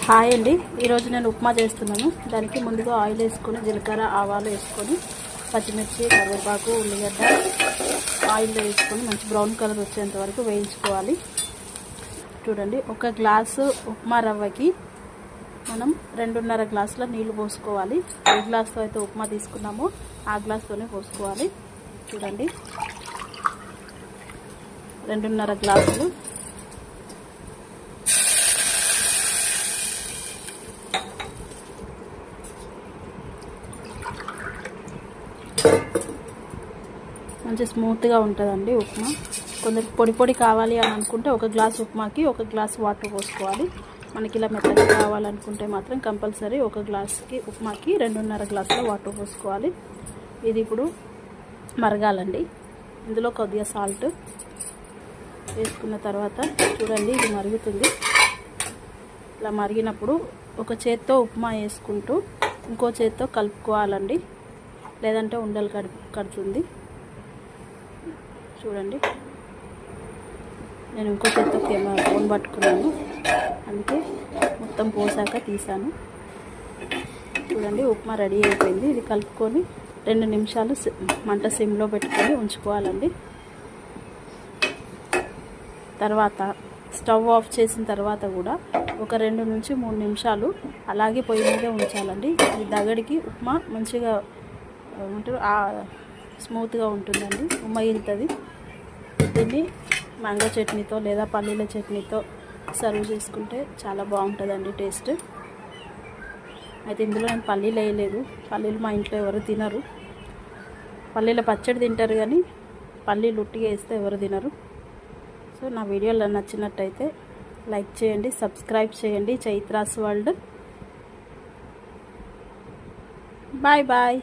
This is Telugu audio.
హాయ్ అండి, ఈరోజు నేను ఉప్మా చేస్తున్నాను. దానికి ముందుగా ఆయిల్ వేసుకొని జీలకర్ర ఆవాలు వేసుకొని పచ్చిమిర్చి కరివేపాకు ఉల్లిగడ్డ ఆయిల్లో వేసుకొని మంచి బ్రౌన్ కలర్ వచ్చేంత వరకు వేయించుకోవాలి. చూడండి, ఒక గ్లాసు ఉప్మా రవ్వకి మనం 2.5 గ్లాసుల నీళ్లు పోసుకోవాలి. ఏ గ్లాస్తో అయితే ఉప్మా తీసుకున్నామో ఆ గ్లాస్తోనే పోసుకోవాలి. చూడండి, 2.5 గ్లాసులు. మంచి స్మూత్గా ఉంటుందండి ఉప్మా. కొందరికి పొడి పొడి కావాలి అని అనుకుంటే ఒక గ్లాస్ ఉప్మాకి 1 గ్లాస్ వాటర్ పోసుకోవాలి. మనకి ఇలా మెత్తగా కావాలనుకుంటే మాత్రం కంపల్సరీ 1 గ్లాస్కి ఉప్మాకి 2.5 గ్లాసుల వాటర్ పోసుకోవాలి. ఇది ఇప్పుడు మరగాలండి. ఇందులో కొద్దిగా సాల్ట్ వేసుకున్న తర్వాత చూడండి, ఇది మరుగుతుంది. ఇలా మరిగినప్పుడు ఒక చేత్తో ఉప్మా వేసుకుంటూ ఇంకో చేత్తో కలుపుకోవాలండి, లేదంటే ఉండలు కడుతుంది. చూడండి, నేను ఇంకో చేత్తో ఫోన్ పట్టుకున్నాను, అందుకే మొత్తం పోసాక తీసాను. చూడండి, ఉప్మా రెడీ అయిపోయింది. ఇది కలుపుకొని 2 నిమిషాలు మంట సిమ్లో పెట్టుకొని ఉంచుకోవాలండి. తర్వాత స్టవ్ ఆఫ్ చేసిన తర్వాత కూడా ఒక 2 నుంచి 3 నిమిషాలు అలాగే పొయ్యి మీదే ఉంచాలండి. ఈ దగడికి ఉప్మా మంచిగా స్మూత్గా ఉంటుందండి, ఉమ్మగిలుతుంది. దీన్ని మ్యాంగో చట్నీతో లేదా పల్లీల చట్నీతో సర్వ్ చేసుకుంటే చాలా బాగుంటుందండి టేస్ట్. అయితే ఇందులో నేను పల్లీలు వేయలేదు. పల్లీలు మా ఇంట్లో ఎవరు తినరు. పల్లీల పచ్చడి తింటారు కానీ పల్లీలు ఉట్టిగా వేస్తే ఎవరు తినరు. సో నా వీడియోలో నచ్చినట్టయితే లైక్ చేయండి, సబ్స్క్రైబ్ చేయండి. చైత్రాస్ వరల్డ్. Bye bye.